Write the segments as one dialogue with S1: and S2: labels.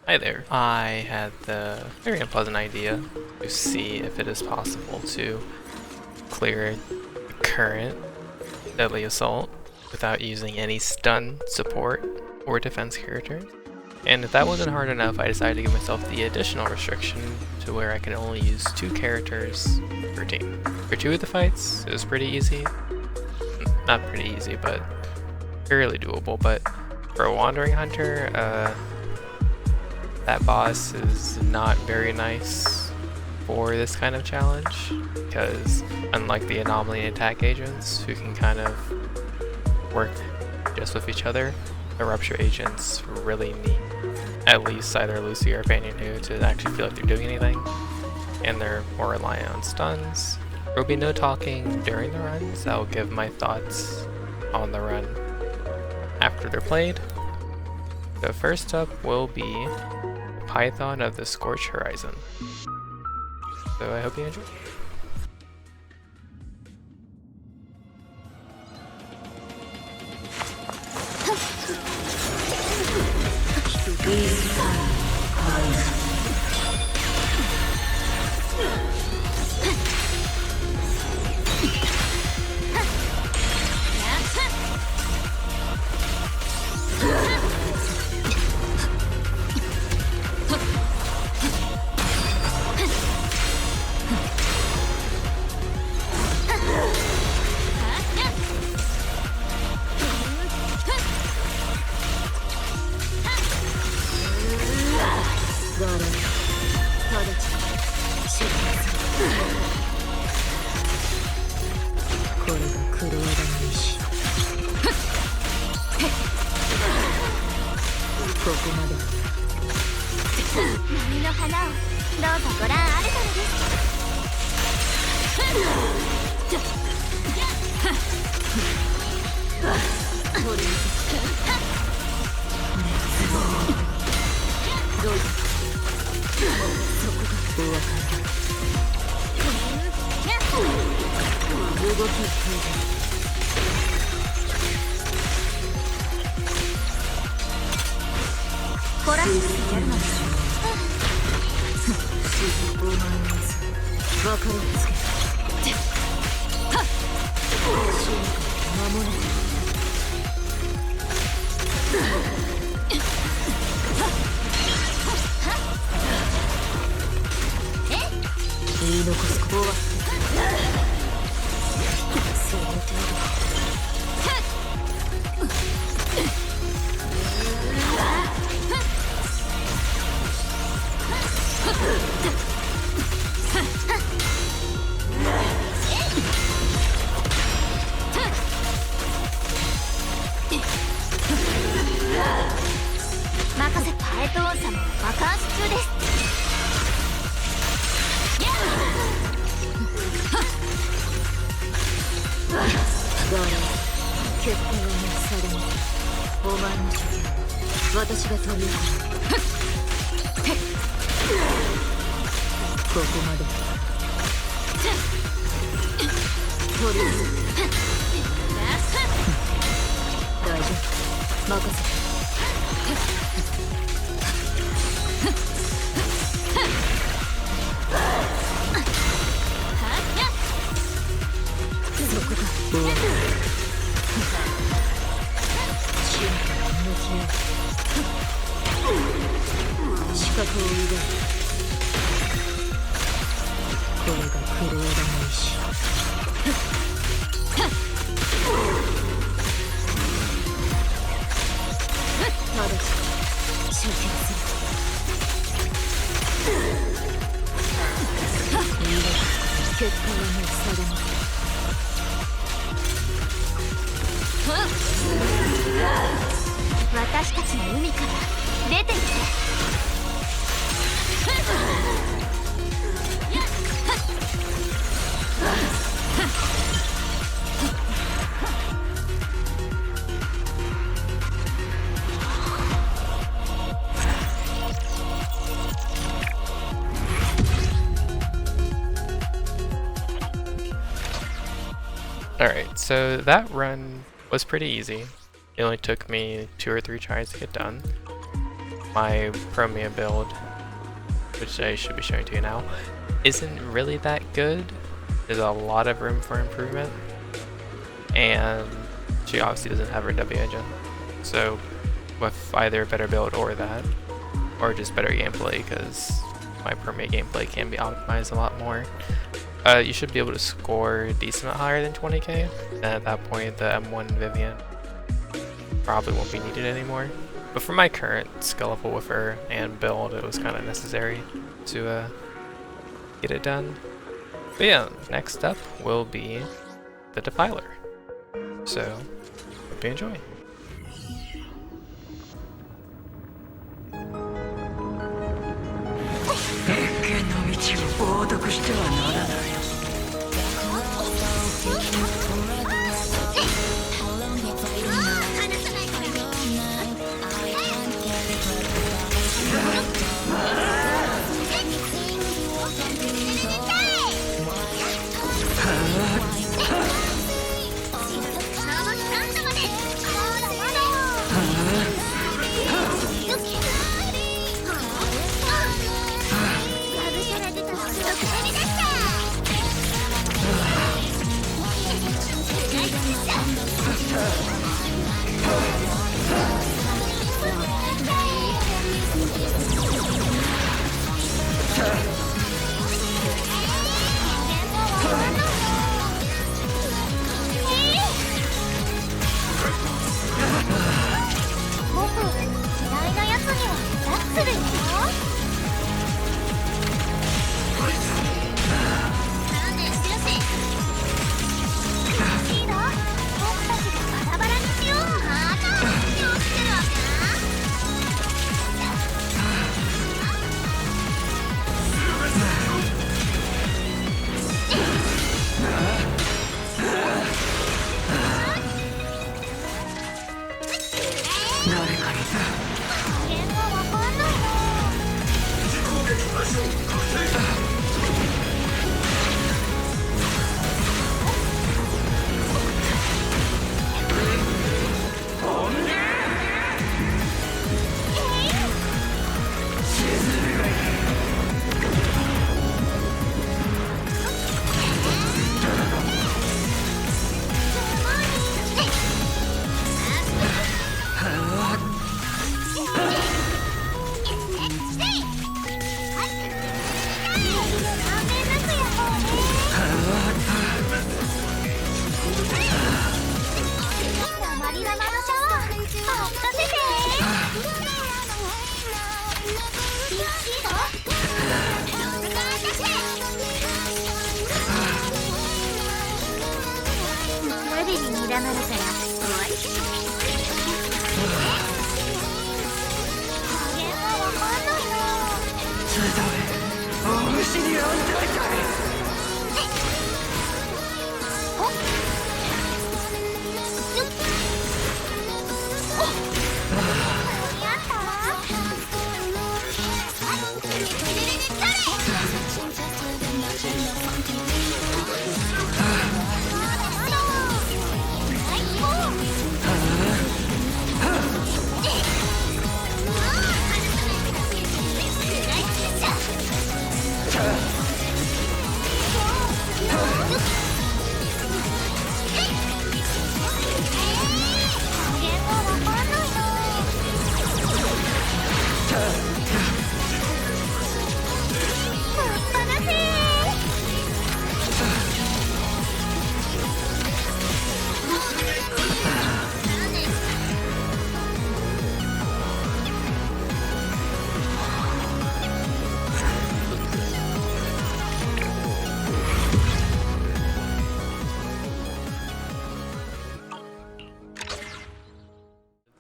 S1: Hi there. I had the very unpleasant idea to see if it is possible to clear the current Deadly Assault without using any stun, support, or defense characters. And if that wasn't hard enough, I decided to give myself the additional restriction to where I can only use 2 characters per team. For 2 of the fights, it was pretty easy. Not pretty easy, but fairly doable. But for a Wandering Hunter, that boss is not very nice for this kind of challenge, because unlike the anomaly and attack agents who can kind of work just with each other, the rupture agents really need at least either Lucy or Banyan Hu to actually feel like they're doing anything, and they're more reliant on stuns. There will be no talking during the runs. I'll give my thoughts on the run after they're played. So first up will be Phaethon of the Scorched Horizon. So I hope you enjoy. Alright, so that run was pretty easy. It only took me 2 or 3 tries to get done. my Promia build, which I should be showing to you now, isn't really that good. There's a lot of room for improvement, and she obviously doesn't have her W engine. So with either a better build or that, or just better gameplay, because my Promia gameplay can be optimized a lot more, you should be able to score a decent amount higher than 20k, and at that point the M1 Vivian probably won't be needed anymore. But for my current skill level with her and build, it was kind of necessary to get it done. But yeah, next up will be the Defiler. So, hope you enjoy.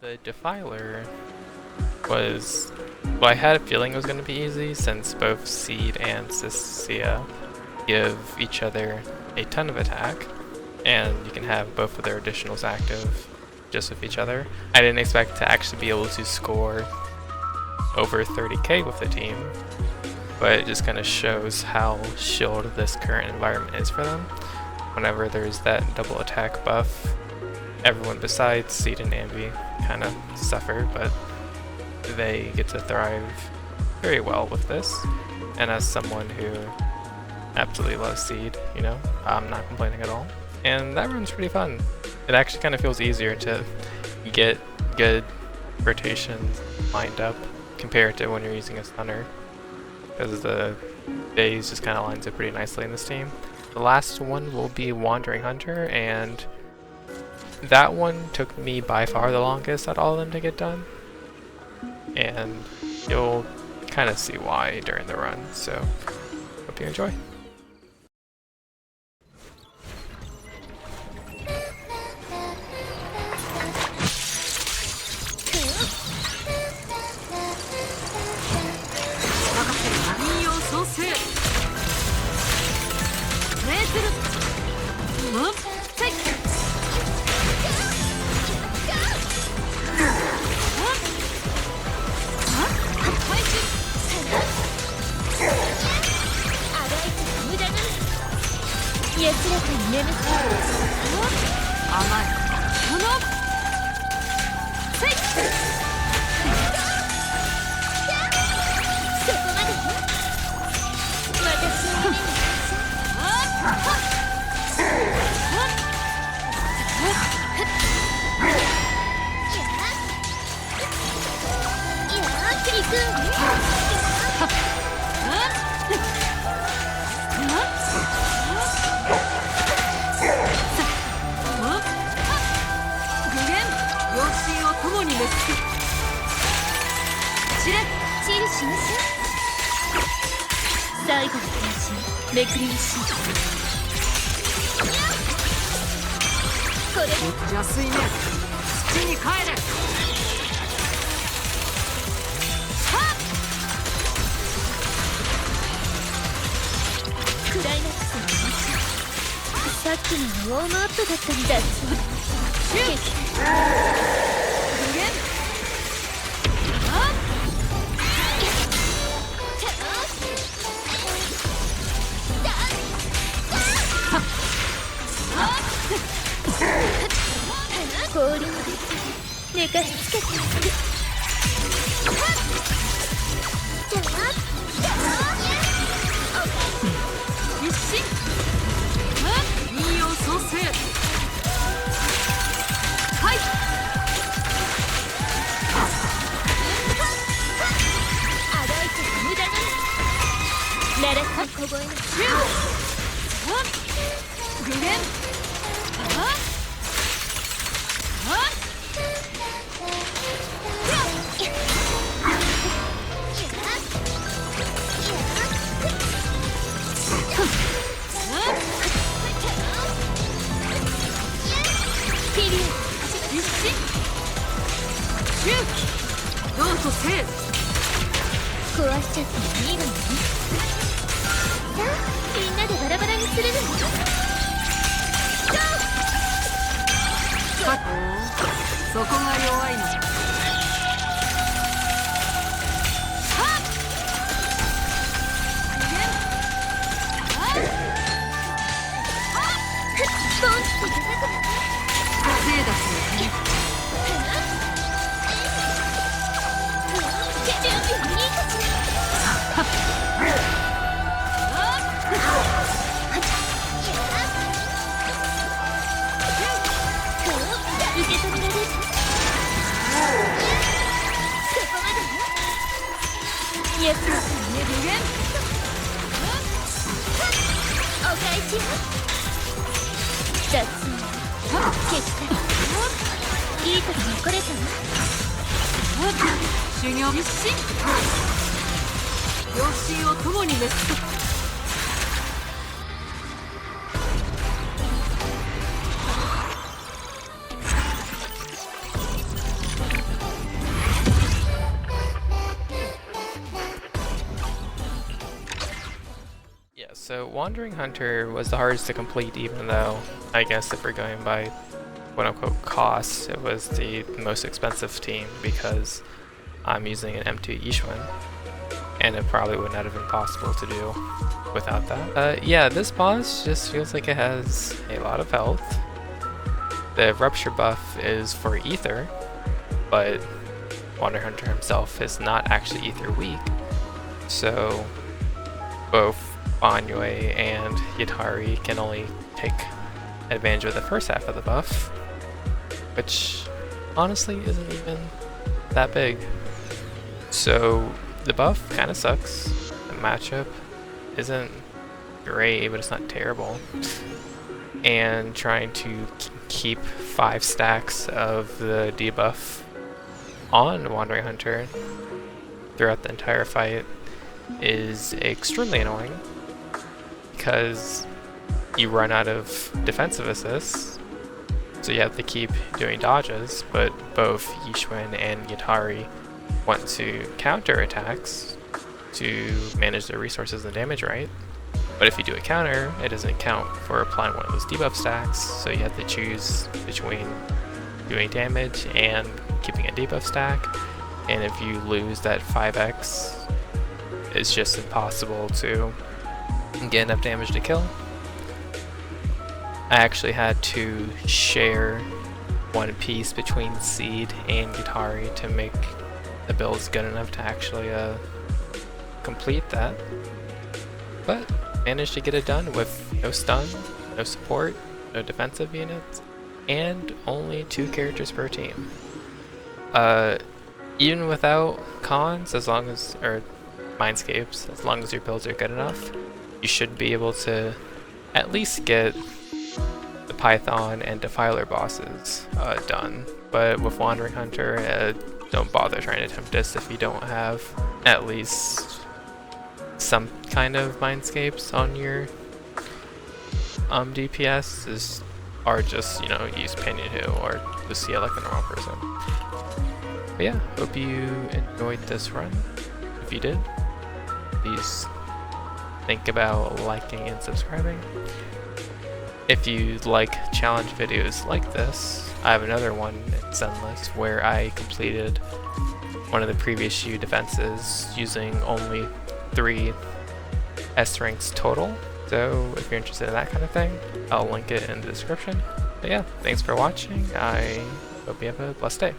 S1: 'The Defiler was, well, I had a feeling it was going to be easy since both Seed and Cissia give each other a ton of attack, and you can have both of their additionals active just with each other. I didn't expect to actually be able to score over 30k with the team, but it just kind of shows how shield this current environment is for them. Whenever there's that double attack buff, everyone besides Seed and Ambi kind of suffer, but they get to thrive very well with this. And as someone who absolutely loves Seed, you know, I'm not complaining at all. And that run's pretty fun. It actually kind of feels easier to get good rotations lined up compared to when you're using a stunner, because the phase just kind of lines up pretty nicely in this team. The last one will be Wandering Hunter, and that one took me by far the longest out of all of them to get done. And you'll kind of see why during the run, so hope you enjoy. So Wandering Hunter was the hardest to complete, even though I guess if we're going by quote-unquote cost, it was the most expensive team because I'm using an M2 Yishuan, and it probably would not have been possible to do without that. Yeah, this boss just feels like it has a lot of health. The Rupture buff is for Ether, but Wandering Hunter himself is not actually ether weak, so both Banyue and Yatari can only take advantage of the first half of the buff, which honestly isn't even that big. So the buff kind of sucks. The matchup isn't great, but it's not terrible. And trying to keep 5 stacks of the debuff on Wandering Hunter throughout the entire fight is extremely annoying, because you run out of defensive assists, so you have to keep doing dodges, but both Yixuan and Yatari want to counter attacks to manage their resources and damage right. But if you do a counter, it doesn't count for applying one of those debuff stacks, so you have to choose between doing damage and keeping a debuff stack, and if you lose that 5x, it's just impossible to get enough damage to kill. I actually had to share one piece between Seed and Yatari to make the builds good enough to actually complete that, but managed to get it done with no stun, no support, no defensive units, and only 2 characters per team. Even without cons, as long as, or mindscapes, as long as your builds are good enough, you should be able to at least get the Phaethon and Defiler bosses done. But with Wandering Hunter, don't bother trying to attempt this if you don't have at least some kind of mindscapes on your DPS, or just, you know, use Pinyin or just see it like a normal person. But yeah, hope you enjoyed this run. If you did, please think about liking and subscribing. If you like challenge videos like this, I have another one in Zenless where I completed one of the previous U defenses using only 3 S ranks total. So if you're interested in that kind of thing, I'll link it in the description. But yeah, thanks for watching. I hope you have a blessed day.